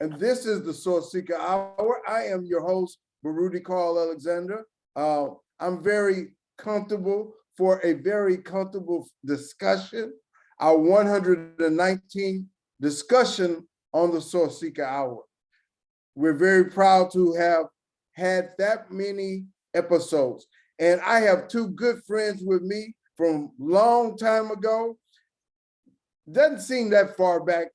and this is the Sourceseeker Hour. I am your host, Baruti Carl Alexander. I'm very comfortable for a very comfortable discussion, our 119th discussion on the Sourceseeker Hour. We're very proud to have had that many episodes. And I have two good friends with me from long time ago. Doesn't seem that far back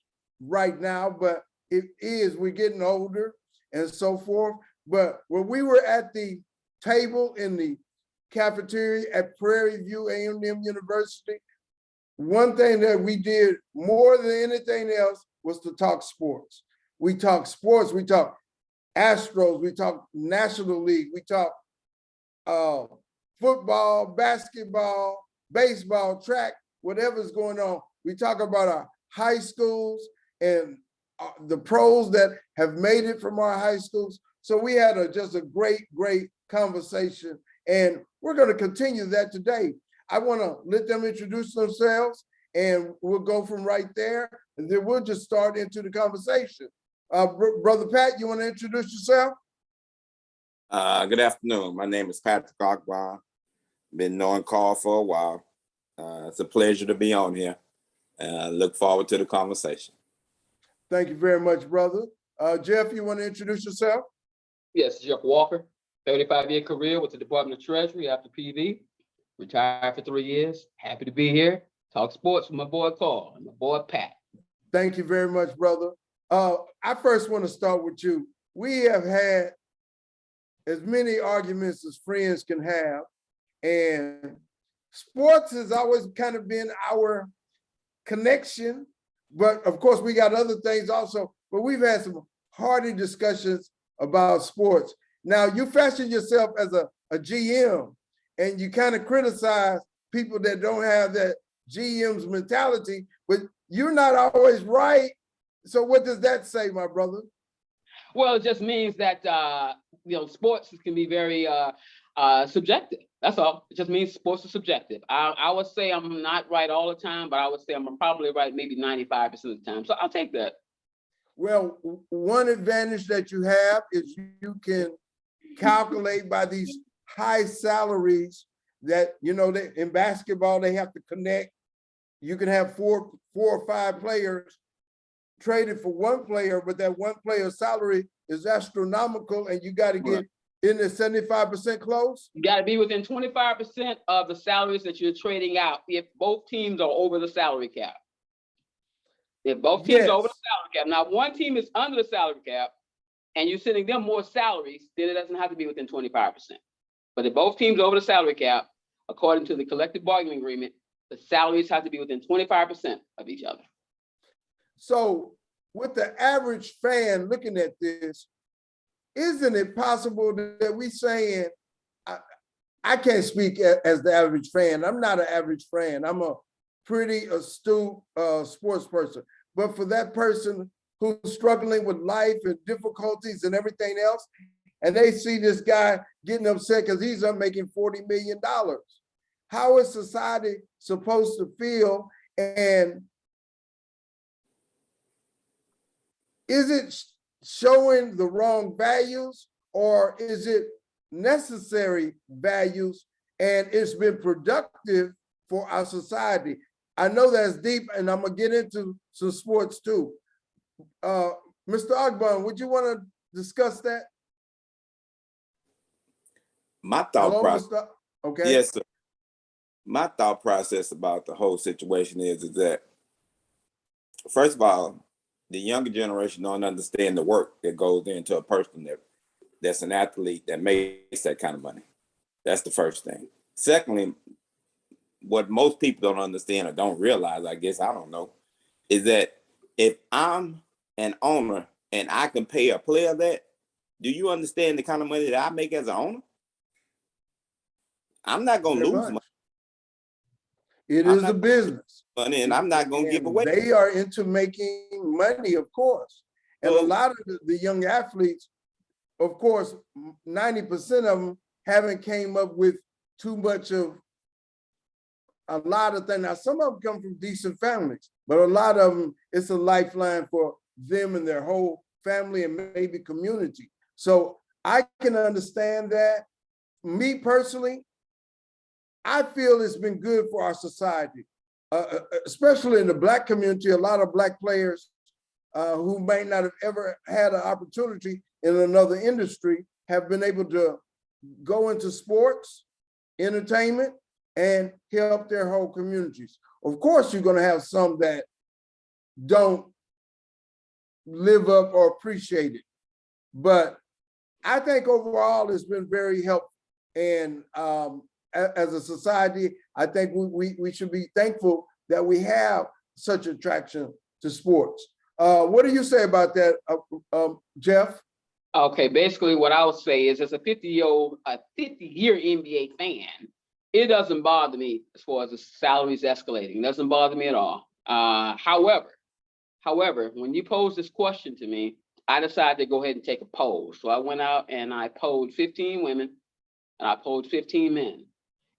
right now, but it is. We're getting older and so forth. But when we were at the table in the cafeteria at Prairie View A&M University, one thing that we did more than anything else was to talk sports. We talk sports, we talk Astros, we talk National League, we talk football, basketball, baseball, track, whatever's going on. We talk about our high schools and the pros that have made it from our high schools. So we had just a great conversation, and we're going to continue that today. I want to let them introduce themselves, and we'll go from right there, and then we'll just start into the conversation. Brother Pat, you want to introduce yourself? Good afternoon. My name is Patrick Augbon. Been knowing Carl for a while. It's a pleasure to be on here. Look forward to the conversation. Thank you very much, brother. Jeff, you want to introduce yourself? Yes, Jeff Walker, 35-year career with the Department of Treasury after PV. Retired for 3 years. Happy to be here. Talk sports with my boy Carl and my boy Pat. Thank you very much, brother. I first want to start with you. We have had as many arguments as friends can have, and sports has always kind of been our connection, but of course we got other things also, but we've had some hearty discussions about sports. Now you fashion yourself as a GM, and you kind of criticize people that don't have that GM's mentality, but you're not always right. So what does that say, my brother? Well, it just means that sports can be very subjective. That's all. It just means sports are subjective. I would say I'm not right all the time, but I would say I'm probably right maybe 95% of the time. So I'll take that. Well, one advantage that you have is you can calculate by these high salaries that, in basketball, they have to connect. You can have four or five players traded for one player, but that one player's salary is astronomical, and you got to get in the 75% close. You got to be within 25% of the salaries that you're trading out if both teams are over the salary cap. If both teams are over the salary cap. Now, one team is under the salary cap, and you're sending them more salaries, then it doesn't have to be within 25%. But if both teams are over the salary cap, according to the collective bargaining agreement, the salaries have to be within 25% of each other. So with the average fan looking at this, isn't it possible that we saying, I can't speak as the average fan. I'm not an average fan. I'm a pretty astute sports person. But for that person who's struggling with life and difficulties and everything else, and they see this guy getting upset because he's making $40 million, how is society supposed to feel? And is it showing the wrong values, or is it necessary values, and it's been productive for our society? I know that's deep, and I'm gonna get into some sports too. Mr. Augbon, would you want to discuss that? My thought process. Okay. Yes, sir. My thought process about the whole situation is that, first of all, the younger generation don't understand the work that goes into a person that's an athlete that makes that kind of money. That's the first thing. Secondly, what most people don't understand or don't realize, I guess, I don't know, is that if I'm an owner and I can pay a player that, do you understand the kind of money that I make as an owner? I'm not going to lose money. It is a business. Money, and I'm not going to give away. They are into making money, of course. And a lot of the young athletes, of course, 90% of them haven't came up with too much of a lot of things. Now, some of them come from decent families, but a lot of them, it's a lifeline for them and their whole family and maybe community. So I can understand that. Me personally, I feel it's been good for our society, especially in the Black community. A lot of Black players who may not have ever had an opportunity in another industry have been able to go into sports, entertainment, and help their whole communities. Of course, you're going to have some that don't live up or appreciate it, but I think overall it's been very helpful. And as a society, I think we should be thankful that we have such attraction to sports. What do you say about that, Jeff? Okay, basically what I would say is, as a 50-year NBA fan, it doesn't bother me as far as the salaries escalating. It doesn't bother me at all. However, when you pose this question to me, I decided to go ahead and take a poll. So I went out and I polled 15 women and I polled 15 men.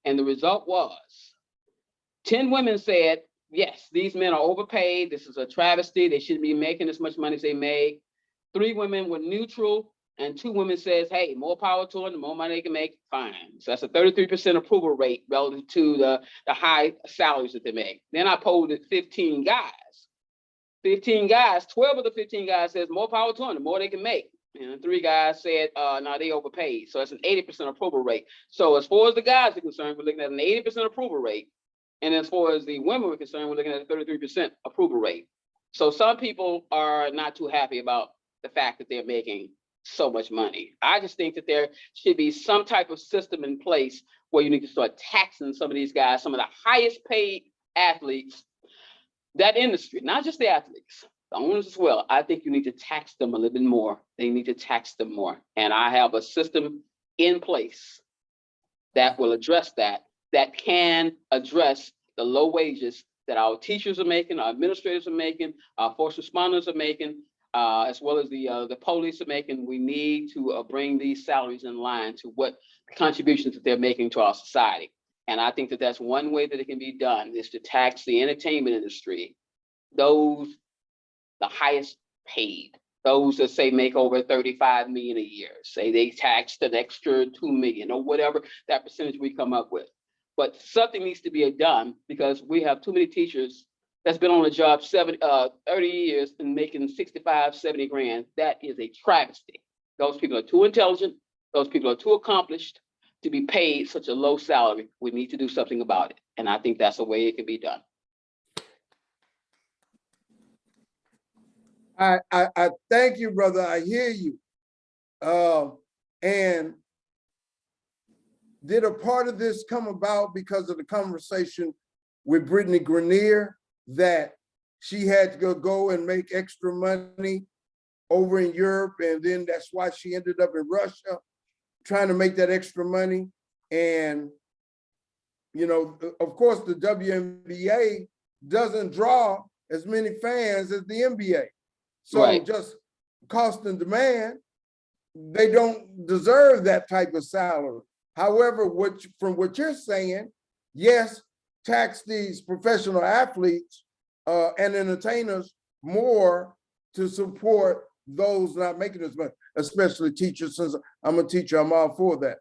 And the result was 10 women said, yes, these men are overpaid. This is a travesty. They shouldn't be making as much money as they make. 3 women were neutral, and 2 women says, hey, more power to them, the more money they can make, fine. So that's a 33% approval rate relative to the high salaries that they make. Then I polled 15 guys. 15 guys, 12 of the 15 guys says more power to them, the more they can make. And 3 guys said, no, they overpaid. So it's an 80% approval rate. So as far as the guys are concerned, we're looking at an 80% approval rate. And as far as the women were concerned, we're looking at a 33% approval rate. So some people are not too happy about the fact that they're making so much money. I just think that there should be some type of system in place where you need to start taxing some of these guys, some of the highest paid athletes, that industry, not just the athletes, the owners as well. I think you need to tax them a little bit more. They need to tax them more. And I have a system in place that will address that can address the low wages that our teachers are making, our administrators are making, our first responders are making, as well as the police are making. We need to bring these salaries in line to what contributions that they're making to our society. And I think that that's one way that it can be done, is to tax the entertainment industry, those the highest paid, those that say make over 35 million a year, say they taxed an extra 2 million or whatever that percentage we come up with. But something needs to be done, because we have too many teachers that's been on the job 30 years and making 65, 70 grand. That is a travesty. Those people are too intelligent. Those people are too accomplished to be paid such a low salary. We need to do something about it. And I think that's a way it can be done. I thank you, brother. I hear you. And did a part of this come about because of the conversation with Brittany Grenier, that she had to go and make extra money over in Europe, and then that's why she ended up in Russia trying to make that extra money? And, you know, of course, the WNBA doesn't draw as many fans as the NBA. So Right. Just cost and demand, they don't deserve that type of salary. However, from what you're saying, yes, tax these professional athletes and entertainers more to support those not making as much, especially teachers. Since I'm a teacher, I'm all for that.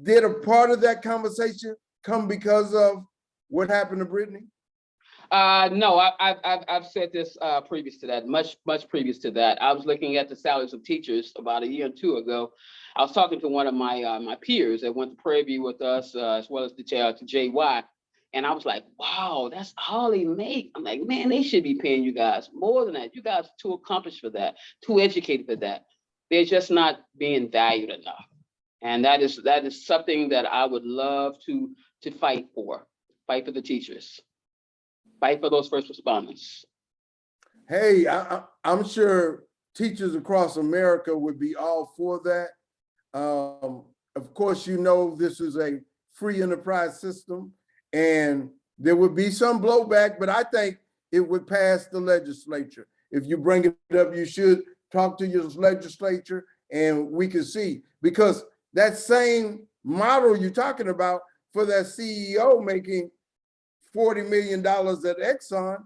Did a part of that conversation come because of what happened to Brittany? No, I've said this previous to that, much previous to that. I was looking at the salaries of teachers about a year or 2 ago. I was talking to one of my peers that went to Prairie View with us, as well as to JY, and I was like, wow, that's all they make. I'm like, man, they should be paying you guys more than that. You guys are too accomplished for that, too educated for that. They're just not being valued enough. And that is something that I would love to fight for the teachers. Fight for those first responders. Hey, I'm sure teachers across America would be all for that. Of course, you know, this is a free enterprise system and there would be some blowback, but I think it would pass the legislature. If you bring it up, you should talk to your legislature and we can see, because that same model you're talking about for that CEO making $40 million at Exxon,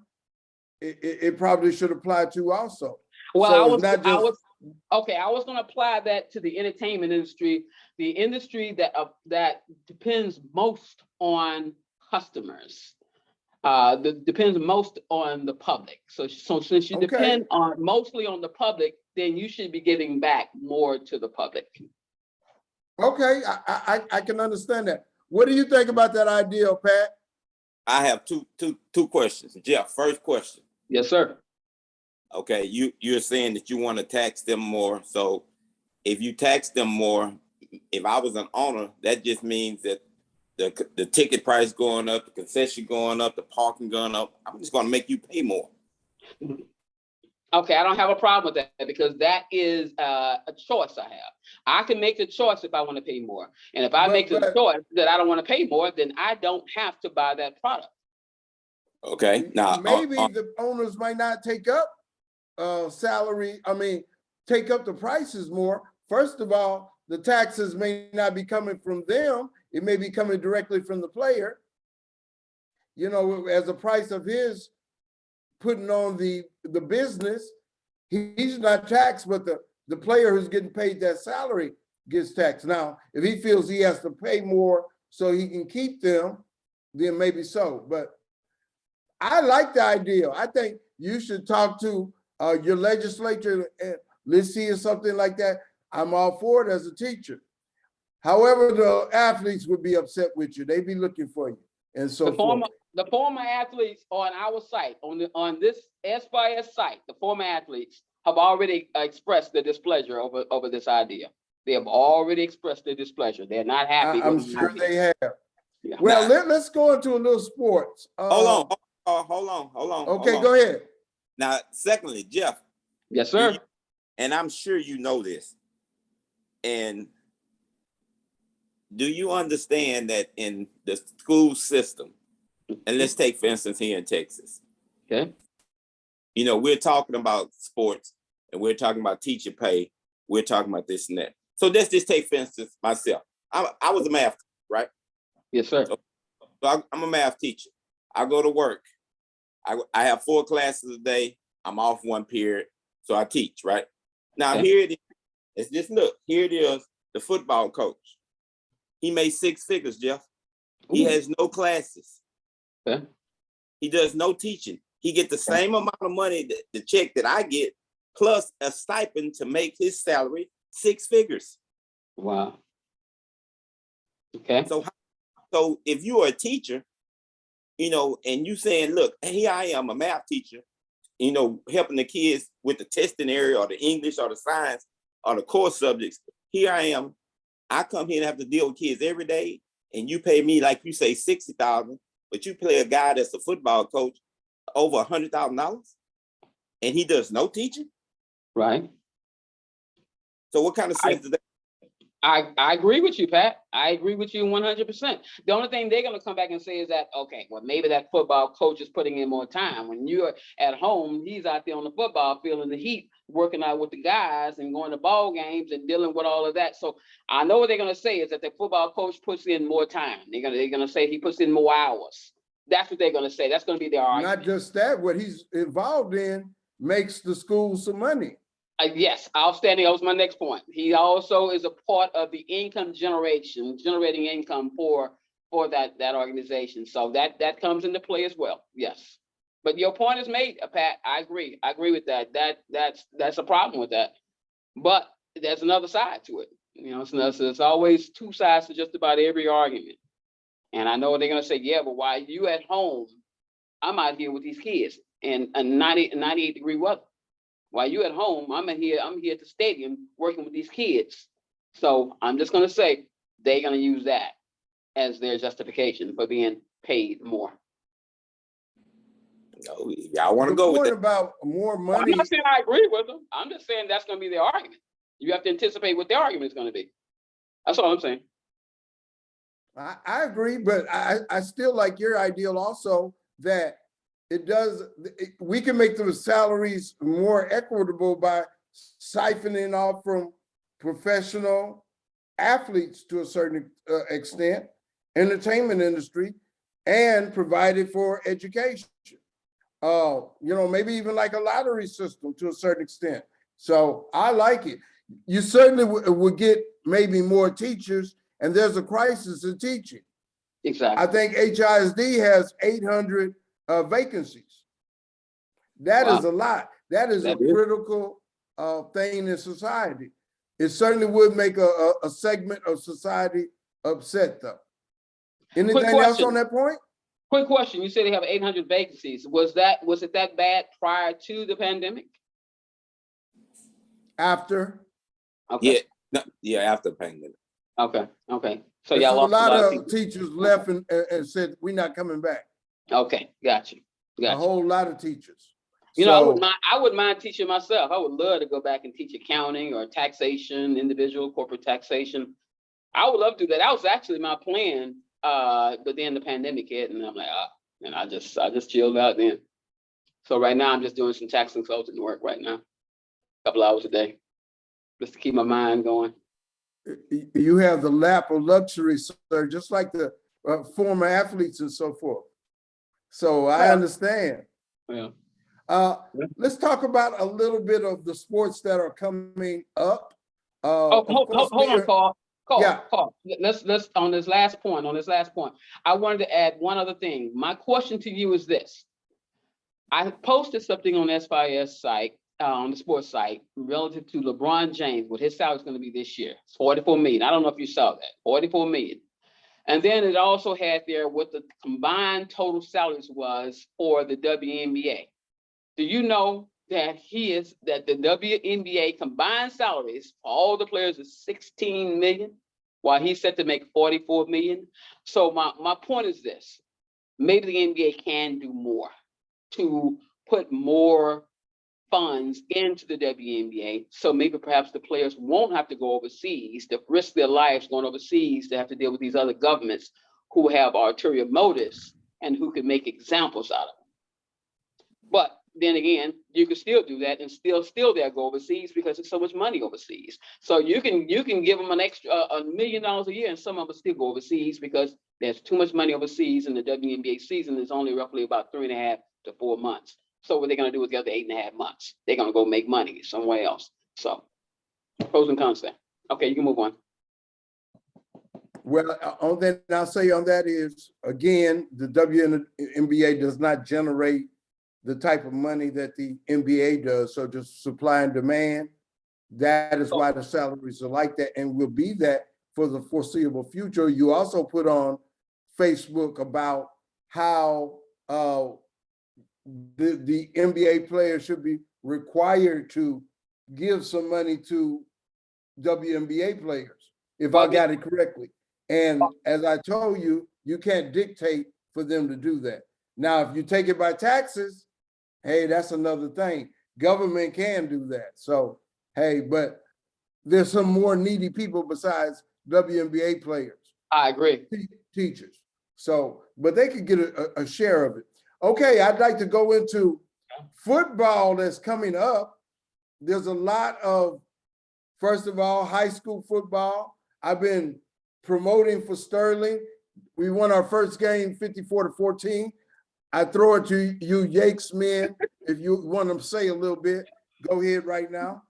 it probably should apply to also. Well, So it's not I just, was okay. I was going to apply that to the entertainment industry, the industry that depends most on customers. That depends most on the public. So since you okay, depend on mostly on the public, then you should be giving back more to the public. okay, I can understand that. What do you think about that idea, Pat? I have two questions. Jeff, first question. Yes, sir. Okay, you're saying that you want to tax them more. So if you tax them more, if I was an owner, that just means that the ticket price going up, the concession going up, the parking going up. I'm just going to make you pay more. Okay, I don't have a problem with that because that is a choice I have. I can make the choice if I want to pay more. And if I make the choice that I don't want to pay more, then I don't have to buy that product. Okay, now maybe the owners might not take up salary. I mean, take up the prices more. First of all, the taxes may not be coming from them. It may be coming directly from the player. You know, as a price of his putting on the business, he's not taxed, but the player who's getting paid that salary gets taxed. Now, if he feels he has to pay more so he can keep them, then maybe so. But I like the idea. I think you should talk to your legislature and let's see if something like that. I'm all for it as a teacher. However, the athletes would be upset with you. They'd be looking for you and so forth. The former athletes on our site, on this SYS site, the former athletes have already expressed their displeasure over this idea. They have already expressed their displeasure. They're not happy. I'm sure they have. Yeah. Well, let's go into a little sports. hold on. Okay, go ahead. Now, secondly, Jeff. Yes, sir. And I'm sure you know this. And do you understand that in the school system, and let's take, for instance, here in Texas. Okay. You know, we're talking about sports and we're talking about teacher pay. We're talking about this and that. So let's just take, for instance, myself. I was a math teacher, right? Yes, sir. So I'm a math teacher. I go to work. I have 4 classes a day. I'm off 1 period. So I teach, right? Now, Okay. Here it is. It's just, look, here it is, the football coach. He made 6 figures, Jeff. He has no classes. Okay. He does no teaching. He get the same amount of money, the check that I get, plus a stipend to make his salary 6 figures. Wow. Okay. So if you are a teacher, you know, and you saying, look, here I am, a math teacher, you know, helping the kids with the testing area or the English or the science or the core subjects. Here I am. I come here and have to deal with kids every day, and you pay me, like you say, $60,000, but you pay a guy that's a football coach over $100,000, and he does no teaching. Right. So what kind of sense does that? I agree with you, Pat. I agree with you 100%. The only thing they're going to come back and say is that, okay, well, maybe that football coach is putting in more time. When you're at home, he's out there on the football field in the heat, working out with the guys and going to ball games and dealing with all of that. So I know what they're going to say is that the football coach puts in more time. They're going to say he puts in more hours. That's what they're going to say. That's going to be their argument. Not just that, what he's involved in makes the school some money. Yes, outstanding. That was my next point. He also is a part of the income generating income for that organization. So that comes into play as well. Yes, but your point is made, Pat. I agree. I agree with that. That's a problem with that. But there's another side to it. You know, it's always 2 sides to just about every argument. And I know they're gonna say, yeah, but while you at home, I'm out here with these kids in 98-degree weather. While you at home, I'm here at the stadium working with these kids. So I'm just gonna say they're gonna use that as their justification for being paid more. No, y'all want to go with point that. about more money. I'm not saying I agree with them. I'm just saying that's gonna be their argument. You have to anticipate what their argument is gonna be. That's all I'm saying. I agree, but I still like your ideal also that we can make the salaries more equitable by siphoning off from professional athletes to a certain extent, entertainment industry, and provided for education. maybe even like a lottery system to a certain extent. So I like it. You certainly would get maybe more teachers, and there's a crisis in teaching. Exactly. I think HISD has 800 vacancies. That is a lot. That is a critical thing in society. It certainly would make a segment of society upset, though. Anything else on that point? Quick question. You said they have 800 vacancies. Was it that bad prior to the pandemic? After? Okay. Yeah, after the pandemic. Okay. So There's y'all a lost lot of people. teachers left and said, we're not coming back. Okay, got you. A whole lot of teachers. I wouldn't mind teaching myself. I would love to go back and teach accounting or taxation, individual corporate taxation. I would love to do that. That was actually my plan. But then the pandemic hit, and I'm like, and I just chilled out then. So right now I'm just doing some tax consulting work right now, a couple hours a day, just to keep my mind going. You have the lap of luxury, sir, just like the former athletes and so forth. So I understand. Yeah. Let's talk about a little bit of the sports that are coming up. Hold on, Carl. Yeah. Carl. Let's on this last point. I wanted to add one other thing. My question to you is this: I posted something on SYS site, on the sports site, relative to LeBron James, what his salary is going to be this year. It's 44 million. I don't know if you saw that. 44 million. And then it also had there what the combined total salaries was for the WNBA. Do you know that the WNBA combined salaries for all the players is 16 million, while he's set to make 44 million? So my point is this: maybe the NBA can do more to put more funds into the WNBA. So maybe perhaps the players won't have to go overseas, to risk their lives going overseas, to have to deal with these other governments who have ulterior motives and who can make examples out of them. But then again, you can still do that and still there go overseas because there's so much money overseas. So you can give them an extra $1 million a year, and some of them still go overseas because there's too much money overseas, and the WNBA season is only roughly about 3.5 to 4 months. So what they're going to do with the other 8.5 months? They're going to go make money somewhere else. So pros and cons there. Okay, you can move on. Well, on that, I'll say on that is, again, the WNBA does not generate the type of money that the NBA does. So just supply and demand, that is why the salaries are like that and will be that for the foreseeable future. You also put on Facebook about how the NBA players should be required to give some money to WNBA players, if I got it correctly. And as I told you, you can't dictate for them to do that. Now, if you take it by taxes, hey, that's another thing. Government can do that. So, hey, but there's some more needy people besides WNBA players. I agree. Teachers. So, but they could get a share of it. Okay, I'd like to go into football that's coming up. There's a lot of, first of all, high school football. I've been promoting for Sterling. We won our first game 54-14. I throw it to you Yakes men. If you want to say a little bit, go ahead right now.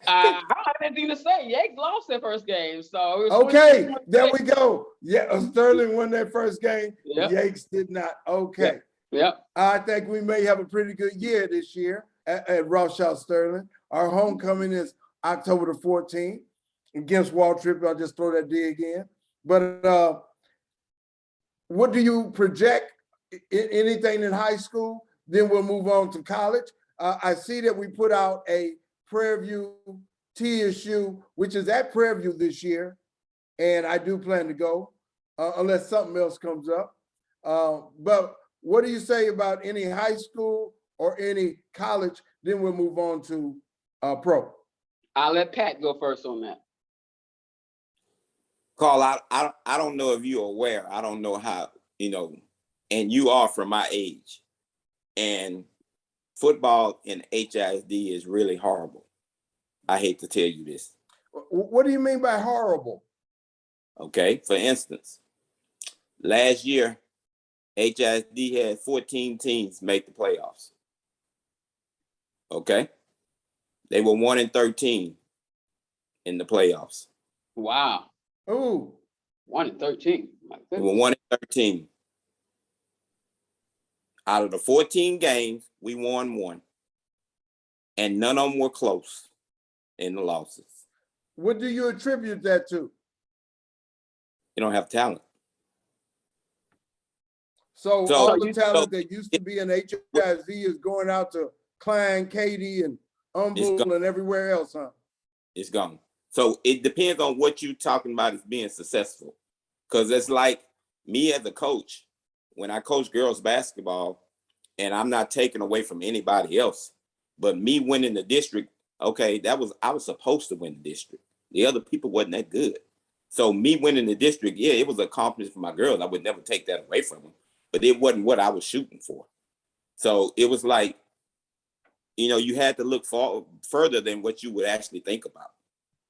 I have anything to say. Yakes lost their first game, so okay, there we go. Yeah, Sterling won their first game. Yep. Yakes did not. Okay. Yep. I think we may have a pretty good year this year at Rothschild Sterling. Our homecoming is October the 14th against Wall Trip. I'll just throw that dig in. But what do you project? Anything in high school? Then we'll move on to college. I see that we put out a Prairie View TSU, which is at Prairie View this year, and I do plan to go unless something else comes up. But what do you say about any high school or any college? Then we'll move on to pro. I'll let Pat go first on that. Carl, I don't know if you're aware. I don't know how, and you are from my age. And football in HISD is really horrible. I hate to tell you this. What do you mean by horrible? Okay, for instance, last year, HISD had 14 teams make the playoffs. Okay. They were 1-13 in the playoffs. Wow. Ooh. 1-13. They were 1-13. Out of the 14 games, we won 1. And none of them were close in the losses. What do you attribute that to? You don't have talent. So all the talent that used to be in HISD is going out to Klein, Katy, and Humble and everywhere else, huh? It's gone. So it depends on what you're talking about as being successful. Because it's like me as a coach, when I coach girls basketball, and I'm not taking away from anybody else, but me winning the district, okay, I was supposed to win the district. The other people wasn't that good. So me winning the district, yeah, it was an accomplishment for my girls. I would never take that away from them, but it wasn't what I was shooting for. So it was like, you had to look further than what you would actually think about.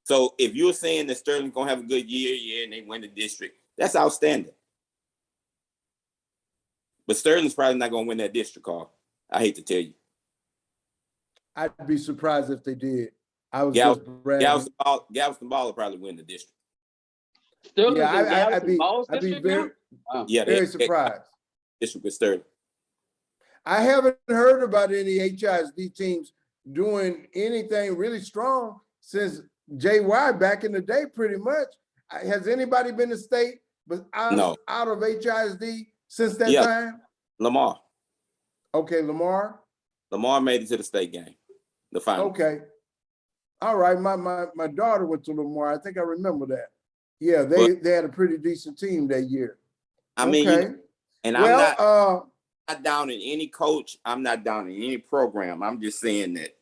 So if you're saying that Sterling's gonna have a good year, and they win the district, that's outstanding. But Sterling's probably not gonna win that district, Carl. I hate to tell you. I'd be surprised if they did. I was just bragging. Galveston Ball will probably win the district. Sterling's yeah, I'd be very, very surprised. District with Sterling. I haven't heard about any HISD teams doing anything really strong since JY back in the day, pretty much. Has anybody been to state but out of HISD since that time? Lamar. Okay, Lamar. Lamar made it to the state game, the final. Okay. All right. My daughter went to Lamar. I think I remember that. Yeah, they had a pretty decent team that year. I mean, and I'm not down in any coach. I'm not down in any program. I'm just saying that,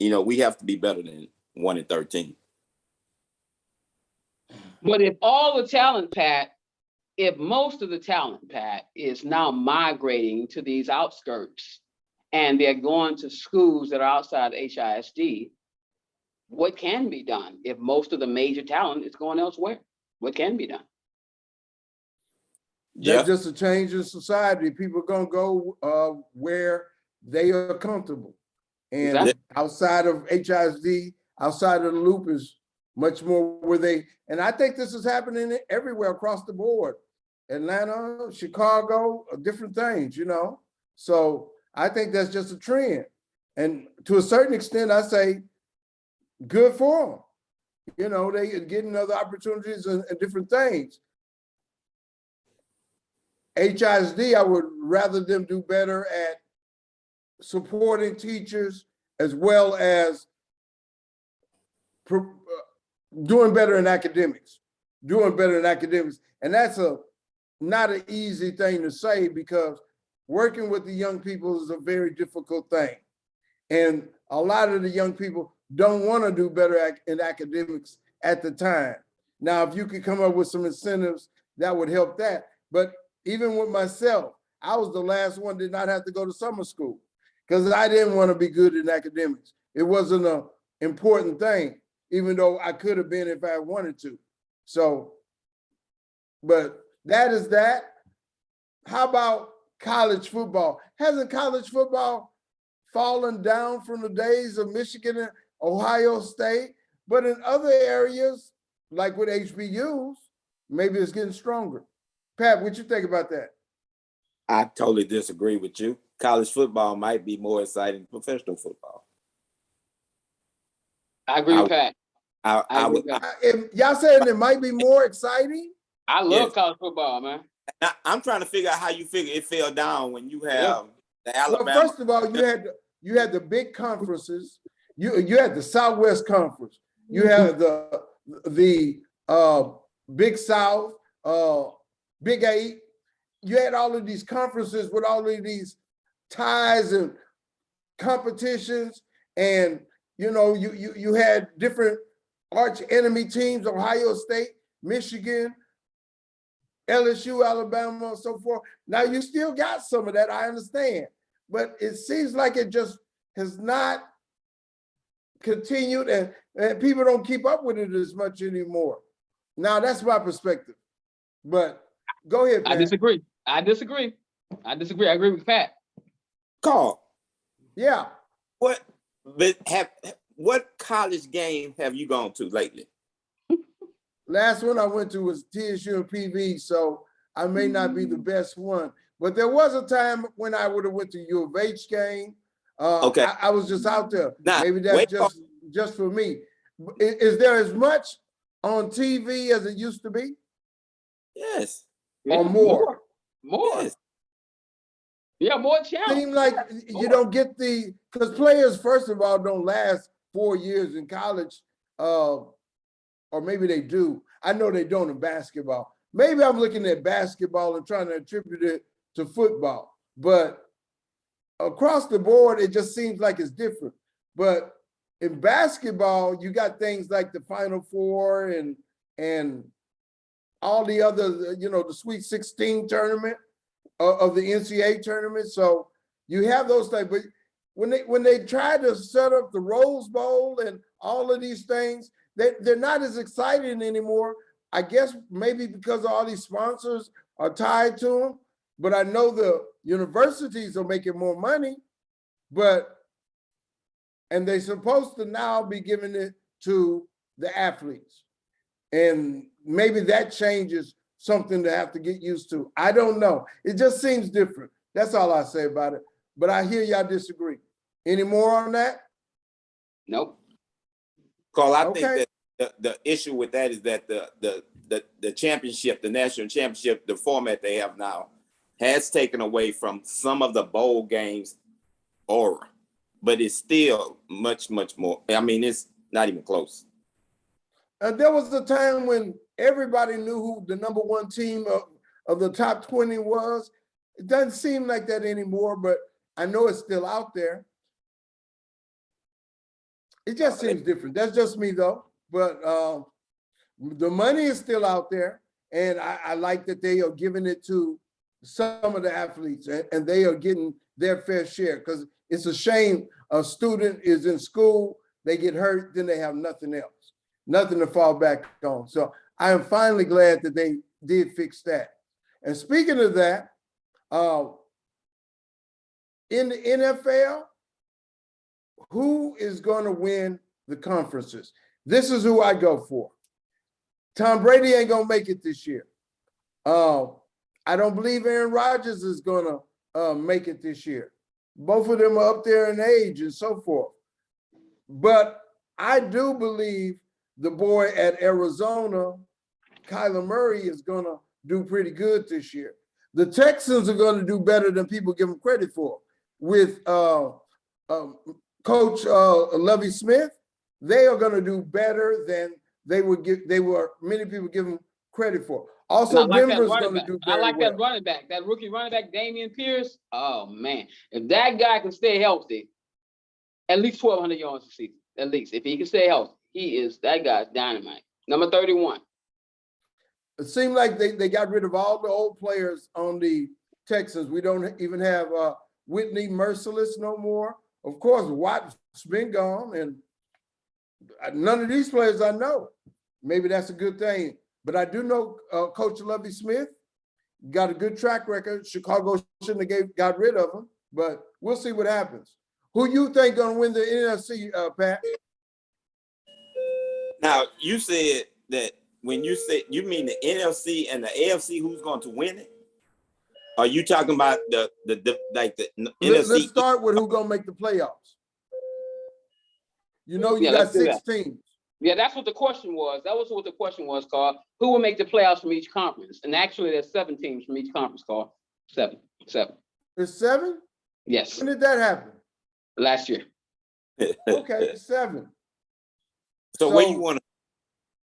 we have to be better than 1-13. But if all the talent, Pat, if most of the talent, Pat, is now migrating to these outskirts and they're going to schools that are outside HISD, what can be done if most of the major talent is going elsewhere? What can be done? That's just a change in society. People are going to go where they are comfortable. And outside of HISD, outside of the loop is much more where they, and I think this is happening everywhere across the board. Atlanta, Chicago, different things, So I think that's just a trend. And to a certain extent, I say, good for them. They are getting other opportunities and different things. HISD, I would rather them do better at supporting teachers as well as doing better in academics, And that's not an easy thing to say because working with the young people is a very difficult thing. And a lot of the young people don't want to do better in academics at the time. Now, if you could come up with some incentives, that would help that. But even with myself, I was the last one did not have to go to summer school because I didn't want to be good in academics. It wasn't an important thing, even though I could have been if I wanted to. So, but that is that. How about college football? Hasn't college football fallen down from the days of Michigan and Ohio State? But in other areas, like with HBUs, maybe it's getting stronger. Pat, what you think about that? I totally disagree with you. College football might be more exciting than professional football. I agree with Pat. Y'all saying it might be more exciting? I love college football, man. I'm trying to figure out how you figure it fell down when you have the Alabama. Well, first of all, you had the big conferences. You had the Southwest Conference. You had the Big South, Big 8. You had all of these conferences with all of these ties and competitions, and you had different arch enemy teams: Ohio State, Michigan, LSU, Alabama, and so forth. Now you still got some of that, I understand, but it seems like it just has not continued, and people don't keep up with it as much anymore. Now that's my perspective, but go ahead, man. I disagree. I disagree. I agree with Pat. Carl, Yeah. what college game have you gone to lately? Last one I went to was TSU and PV, so I may not be the best one. But there was a time when I would have went to U of H game. Okay. I was just out there. Now, Maybe that's just for me. Is there as much on TV as it used to be? Yes. Or more? More. Yes. Yeah, more challenge. Seem like you don't get because players, first of all, don't last 4 years in college. Or maybe they do. I know they don't in basketball. Maybe I'm looking at basketball and trying to attribute it to football. But across the board, it just seems like it's different. But in basketball, you got things like the Final Four and all the other, the Sweet 16 tournament of the NCAA tournament. So you have those things. But when they try to set up the Rose Bowl and all of these things, they're not as exciting anymore. I guess maybe because all these sponsors are tied to them. But I know the universities are making more money, and they're supposed to now be giving it to the athletes. And maybe that changes something to have to get used to. I don't know. It just seems different. That's all I say about it. But I hear y'all disagree. Any more on that? Nope. Carl, I think that the issue with that is that the championship, the national championship, the format they have now has taken away from some of the bowl games aura, but it's still much, much more. I mean, it's not even close. There was a time when everybody knew who the number one team of the top 20 was. It doesn't seem like that anymore, but I know it's still out there. It just seems different. That's just me, though. But the money is still out there, and I like that they are giving it to some of the athletes, and they are getting their fair share, because it's a shame a student is in school, they get hurt, then they have nothing else, nothing to fall back on. So I am finally glad that they did fix that. And speaking of that, in the NFL, who is going to win the conferences? This is who I go for. Tom Brady ain't going to make it this year. I don't believe Aaron Rodgers is going to make it this year. Both of them are up there in age and so forth. But I do believe the boy at Arizona, Kyler Murray, is going to do pretty good this year. The Texans are going to do better than people give them credit for. With Coach Lovie Smith, they are going to do better than many people give them credit for. Also, Denver's going to do very well. That running back, that rookie running back, Dameon Pierce. Oh, man. If that guy can stay healthy, at least 1,200 yards a season, at least. If he can stay healthy, that guy's dynamite. Number 31. It seemed like they got rid of all the old players on the Texans. We don't even have Whitney Merciless no more. Of course, Watt's been gone, and none of these players I know. Maybe that's a good thing. But I do know Coach Lovie Smith got a good track record. Chicago shouldn't have got rid of him, but we'll see what happens. Who you think going to win the NFC, Pat? Now, you said that when you mean the NFC and the AFC, who's going to win it? Are you talking about the NFC? Let's start with who's going to make the playoffs. You got 6 teams. Yeah, that's what the question was. That was what the question was, Carl. Who will make the playoffs from each conference? And actually, there's 7 teams from each conference, Carl. 7. There's 7? Yes. When did that happen? Last year. Okay, 7. So where you want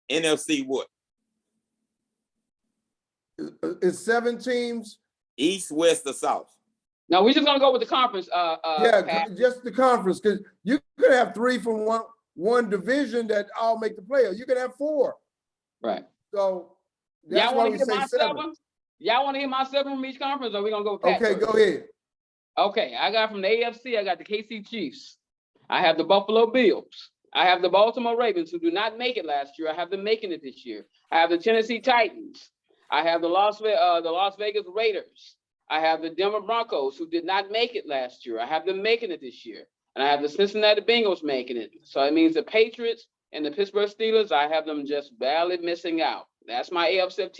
to NFC what? It's 7 teams. East, West, or South? No, we're just gonna go with the conference. Pat. Just the conference, because you could have 3 from one division that all make the playoffs. You could have 4. Right. So that's why we say 7. Y'all want to hear my 7 from each conference, or are we gonna go with Pat Okay, first? go ahead. Okay, I got from the AFC, I got the KC Chiefs. I have the Buffalo Bills. I have the Baltimore Ravens, who do not make it last year. I have them making it this year. I have the Tennessee Titans. I have the Las Vegas Raiders. I have the Denver Broncos, who did not make it last year. I have them making it this year. And I have the Cincinnati Bengals making it. So it means the Patriots and the Pittsburgh Steelers, I have them just barely missing out. That's my AFC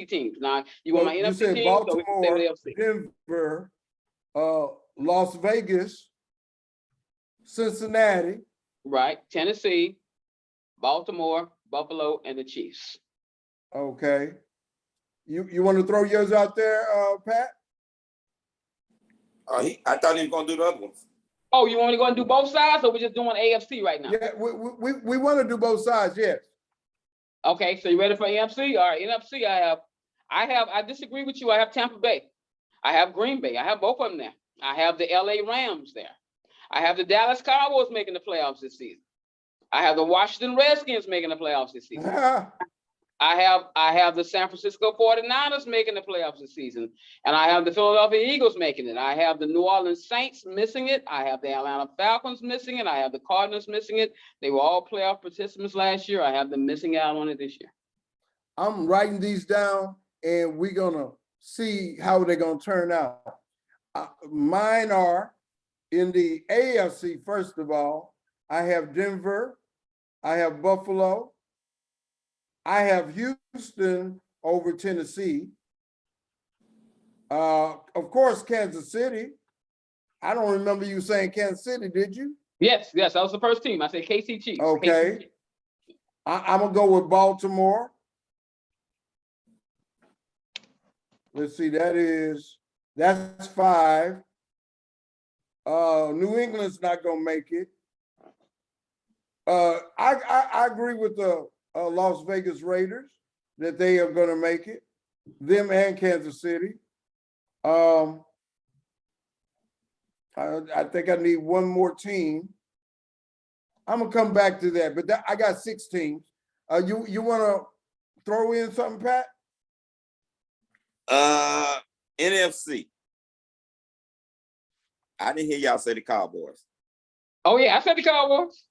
teams. Now, you want my You NFC said team, so we can stay Baltimore, with AFC. Denver, Las Vegas, Cincinnati. Right, Tennessee, Baltimore, Buffalo, and the Chiefs. Okay. You want to throw yours out there, Pat? I thought he was gonna do the other ones. Oh, you want to go and do both sides, or we're just doing AFC right now? Yeah, we want to do both sides, yes. Okay, so you ready for NFC? All right, NFC, I disagree with you. I have Tampa Bay. I have Green Bay. I have both of them there. I have the LA Rams there. I have the Dallas Cowboys making the playoffs this season. I have the Washington Redskins making the playoffs this season. I have the San Francisco 49ers making the playoffs this season. And I have the Philadelphia Eagles making it. I have the New Orleans Saints missing it. I have the Atlanta Falcons missing it. I have the Cardinals missing it. They were all playoff participants last year. I have them missing out on it this year. I'm writing these down, and we're going to see how they're going to turn out. Mine are in the AFC, first of all. I have Denver. I have Buffalo. I have Houston over Tennessee. Of course, Kansas City. I don't remember you saying Kansas City, did you? Yes, that was the first team. I said KC Chiefs. Okay. I'm going to go with Baltimore. Let's see, that's 5. New England's not going to make it. I agree with the Las Vegas Raiders that they are going to make it. Them and Kansas City. I think I need one more team. I'm gonna come back to that, but I got 6 teams. You want to throw in something, Pat? NFC. I didn't hear y'all say the Cowboys. Oh yeah, I said the Cowboys.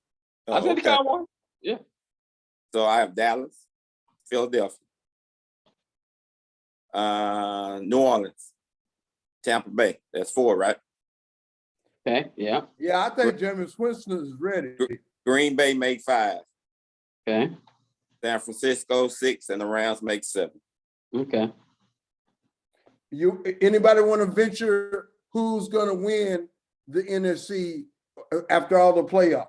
I said the Okay. Cowboys. Yeah. So I have Dallas, Philadelphia, New Orleans, Tampa Bay. That's 4, right? Okay. Yeah. Yeah, I think Jameis Winston is ready. Green Bay make 5. Okay. San Francisco 6, and the Rams make 7. Okay. Anybody want to venture who's going to win the NFC after all the playoffs?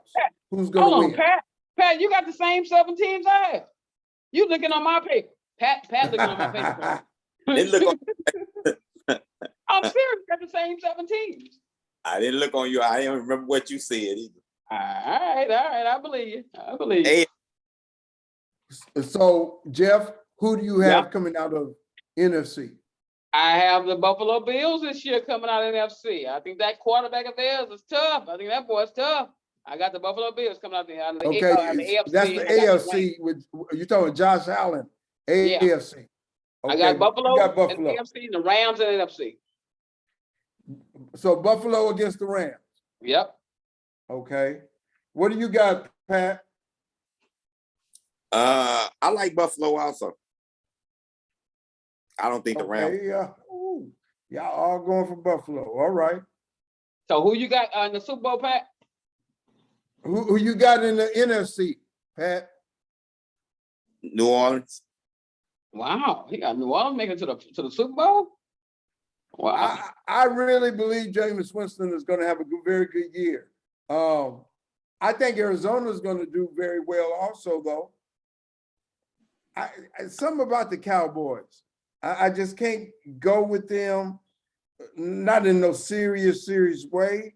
Who's going to win? Pat, you got the same 7 teams I have. You looking on my paper. Pat looking on my paper. Didn't look on, I'm serious. Got the same 7 teams. I didn't look on you. I didn't remember what you said either. All right. I believe you. I believe you. Hey, So, Jeff, who do you have coming out of NFC? I have the Buffalo Bills this year coming out of NFC. I think that quarterback of theirs is tough. I think that boy's tough. I got the Buffalo Bills coming out of the Okay, AFC. that's the AFC. With you're talking Josh Allen, AFC. Yeah. Okay, I got Buffalo, you got Buffalo. and the AFC, and the Rams and NFC. So Buffalo against the Rams. Yep. Okay. What do you got, Pat? I like Buffalo also. I don't think the Rams. Y'all all going for Buffalo. All right. So who you got in the Super Bowl, Pat? Who you got in the NFC, Pat? New Orleans. Wow, he got New Orleans making it to the Super Bowl. Wow. I really believe Jameis Winston is going to have a very good year. I think Arizona is going to do very well also, though. Something about the Cowboys. I just can't go with them, not in no serious way.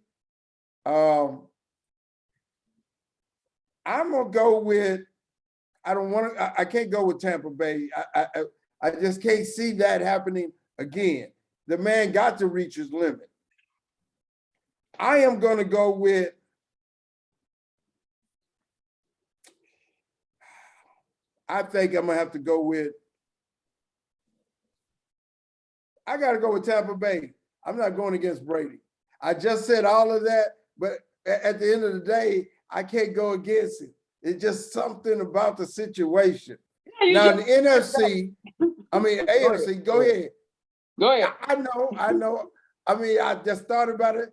I'm gonna go with. I can't go with Tampa Bay. I just can't see that happening again. The man got to reach his limit. I am going to go with. I think I'm gonna have to go with. I got to go with Tampa Bay. I'm not going against Brady. I just said all of that, but at the end of the day, I can't go against it. It's just something about the situation. Now, the NFC, AFC, go ahead. Go ahead. I know. I mean, I just thought about it.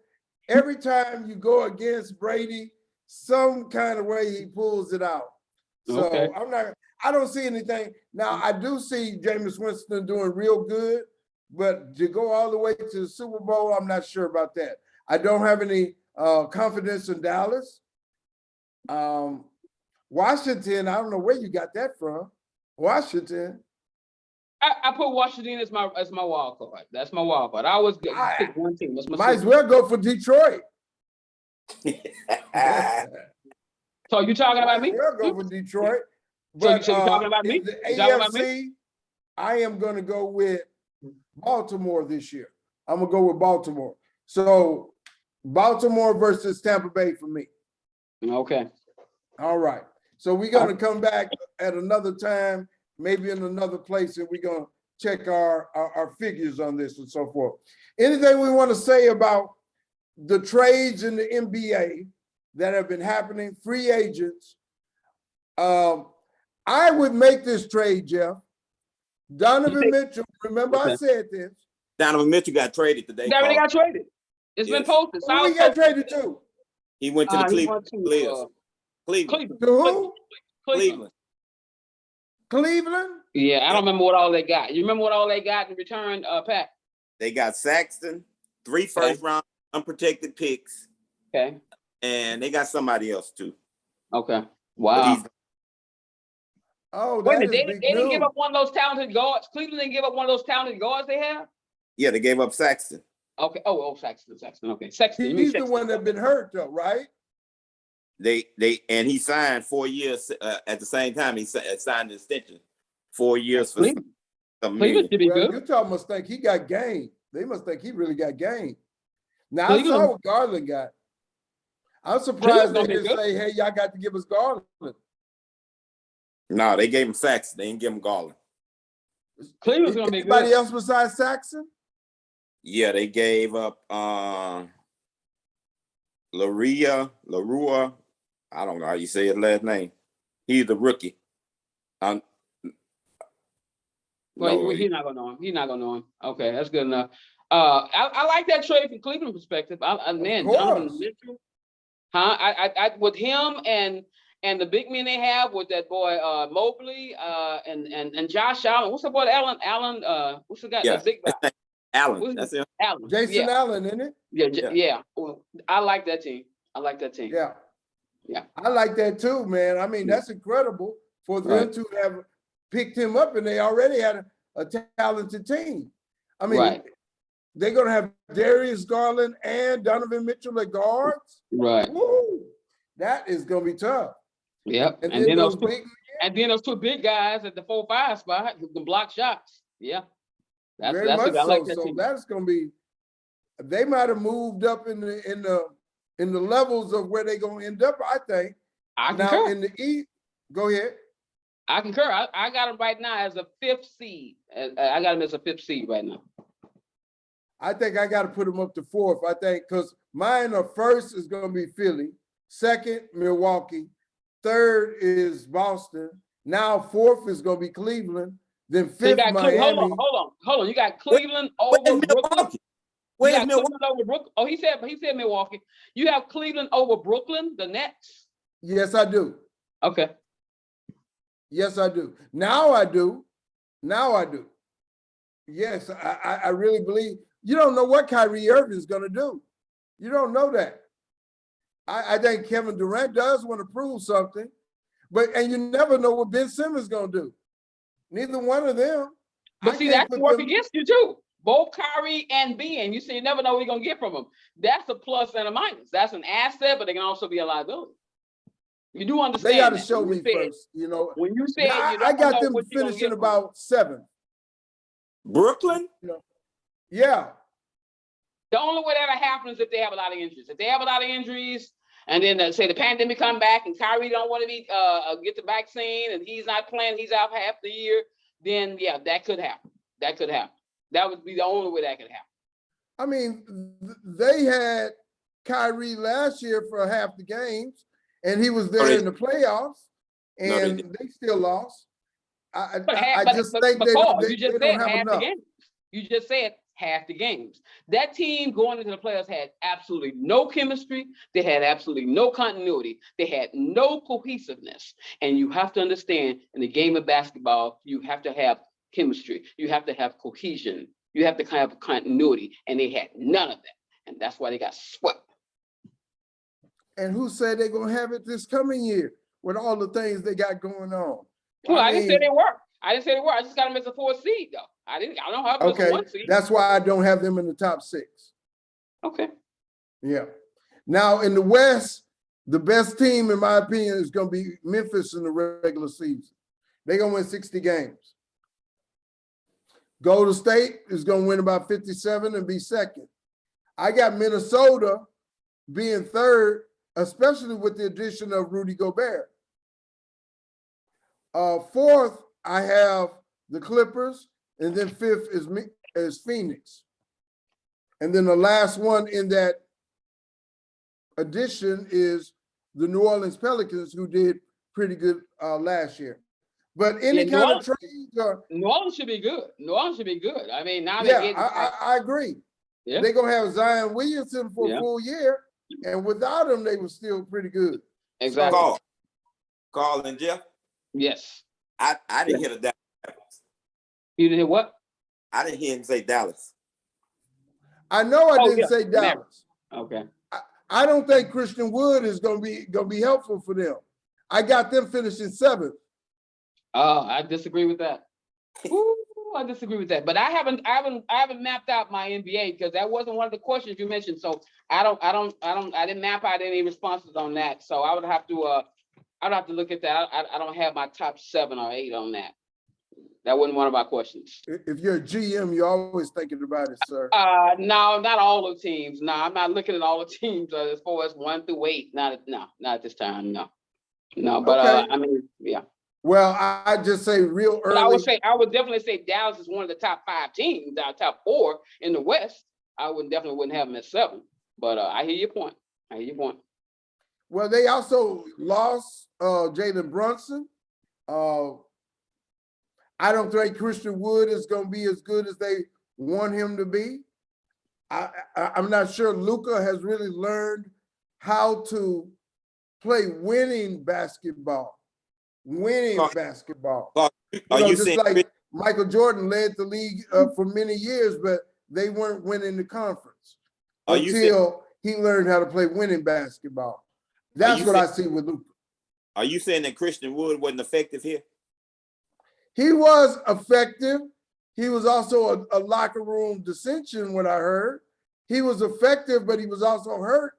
Every time you go against Brady, some kind of way he pulls it out. So Okay. I don't see anything. Now, I do see Jameis Winston doing real good, but to go all the way to the Super Bowl, I'm not sure about that. I don't have any confidence in Dallas. Washington, I don't know where you got that from. Washington. I put Washington as my wild card. That's my wild card. I always pick one team. That's my Might as well go for Detroit. So you talking about me? We'll go for Detroit. So But you talking about me? in the You talking about me? AFC, I am going to go with Baltimore this year. I'm going to go with Baltimore. So Baltimore versus Tampa Bay for me. Okay. All right. So we're going to come back at another time, maybe in another place, and we're going to check our figures on this and so forth. Anything we want to say about the trades in the NBA that have been happening, free agents? I would make this trade, Jeff. Donovan Mitchell, remember I said this. Donovan Mitchell got traded today. He already got traded. It's been posted. Who he got traded to? He went to the Cleveland. Cleveland. To who? Cleveland. Cleveland? Yeah, I don't remember what all they got. You remember what all they got in return, Pat? They got Saxton, 3 first-round unprotected picks. Okay. And they got somebody else too. Okay. Wow. Oh, Wait a that minute, is big they didn't news. give up one of those talented guards. Cleveland didn't give up one of those talented guards they have? Yeah, they gave up Saxton. Okay. Oh, Saxton. Okay. Sexton. You mean He's the Sexton. one that been hurt though, right? And he signed 4 years at the same time. He signed an extension, 4 years for Cleveland. some Cleveland should be Well, good. Utah must think he got game. They must think he really got game. Now, I Cleveland- saw what Garland got. I'm surprised they Cleveland's gonna be didn't good. say, hey, y'all got to give us Garland. No, they gave him Saxton. They didn't give him Garland. Cleveland's gonna be Anybody good. else besides Saxon? Yeah, they gave up Larua. I don't know how you say his last name. He's the rookie. Well, No, he's not gonna know him. He's not gonna know him. Okay, that's good enough. I like that trade from Cleveland perspective. Man, course. Donovan Mitchell. Huh? I with him and the big men they have with that boy Mobley and Josh Allen. What's the boy Allen? What's the guy? Yeah. The big guy. Allen. That's him. Allen. Jason Yeah. Allen, isn't it? Yeah. Well, I like that team. Yeah. Yeah. I like that too, man. I mean, that's incredible for them Right. to have picked him up, and they already had a talented team. I mean, Right. they're going to have Darius Garland and Donovan Mitchell at guards. Right. Woo, that is going to be tough. Yep. And And then then those those two big guys at the 4-5 spot who can block shots. Yeah. very That's much I like so. that So team. that's going to be. They might have moved up in the levels of where they're going to end up. I think. I Now concur. in the East, go ahead. I concur. I got him right now as a 5th seed. I got him as a 5th seed right now. I think I got to put them up to 4th. I think because mine are first is going to be Philly, second Milwaukee, third is Boston. Now 4th is going to be Cleveland. Then 5th So you got Miami. hold on. You got Cleveland Where's over Brooklyn. Milwaukee? You Where's got Milwaukee? Cleveland over Brooklyn. Oh, he said Milwaukee. You have Cleveland over Brooklyn, the Nets. Yes, I do. Okay. Yes, I do. Now I do. Yes, I really believe. You don't know what Kyrie Irving is going to do. You don't know that. I think Kevin Durant does want to prove something, and you never know what Ben Simmons is going to do. Neither one of them. But see, that can work against you too. Both Kyrie and Ben. You see, you never know what you're going to get from them. That's a plus and a minus. That's an asset, but it can also be a liability. You do understand. They got to that. show When you me said- first. You know, When you said Now, you don't I got know them what you're gonna finishing get from them. about 7th. Brooklyn? Yeah. The only way that happens is if they have a lot of injuries. If they have a lot of injuries, and then say the pandemic come back and Kyrie don't want to be get the vaccine and he's not playing, he's out half the year, then yeah, that could happen. That would be the only way that could happen. I mean, they had Kyrie last year for half the games, and he was there in the playoffs, and they still lost. I just think they Paul, don't you just have said half the enough. game. You just said half the games. That team going into the playoffs had absolutely no chemistry. They had absolutely no continuity. They had no cohesiveness. And you have to understand, in the game of basketball, you have to have chemistry. You have to have cohesion. You have to have continuity. And they had none of that. And that's why they got swept. And who said they're gonna have it this coming year with all the things they got going on? Well, I didn't say they were. I didn't say they were. I just got them as a 4th seed, though. I don't have them as a Okay, 1 seed. that's why I don't have them in the top 6. Okay. Yeah. Now in the West, the best team, in my opinion, is gonna be Memphis in the regular season. They're gonna win 60 games. Golden State is gonna win about 57 and be second. I got Minnesota being third, especially with the addition of Rudy Gobert. Fourth, I have the Clippers, and then fifth is Phoenix. And then the last one in that addition is the New Orleans Pelicans, who did pretty good last year. But any kind of trades or New Orleans should be good. New Orleans should be good. I mean, now yeah, they're getting I agree. Yeah. They're gonna have Zion Williamson for Yeah. a full year, and without him, they were still pretty good. Exactly. Carl and Jeff. Yes. I didn't hear the Dallas. You didn't hear what? I didn't hear him say Dallas. I know I didn't yeah. say Dallas. Okay. I don't think Christian Wood is gonna be helpful for them. I got them finishing 7th. Oh, I disagree with that. Ooh, I disagree with that. But I haven't mapped out my NBA because that wasn't one of the questions you mentioned. So I didn't map out any responses on that. So I would have to I'd have to look at that. I don't have my top 7 or 8 on that. That wasn't one of our questions. If you're a GM, you're always thinking about it, sir. No, not all the teams. No, I'm not looking at all the teams as far as 1 through 8. Not at this time. No. But Okay. I mean, yeah. Well, I just say real early. But I would definitely say Dallas is one of the top 5 teams, our top 4 in the West. I definitely wouldn't have them at 7. But I hear your point. Well, they also lost Jalen Brunson. I don't think Christian Wood is going to be as good as they want him to be. I'm not sure Luka has really learned how to play winning basketball. Basketball. Just saying, like Michael Jordan led the league for many years, but they weren't winning the conference until he learned how to play winning basketball. That's what I see with Luka. Are you saying that Christian Wood wasn't effective here? He was effective. He was also a locker room dissension, what I heard. He was effective, but he was also hurt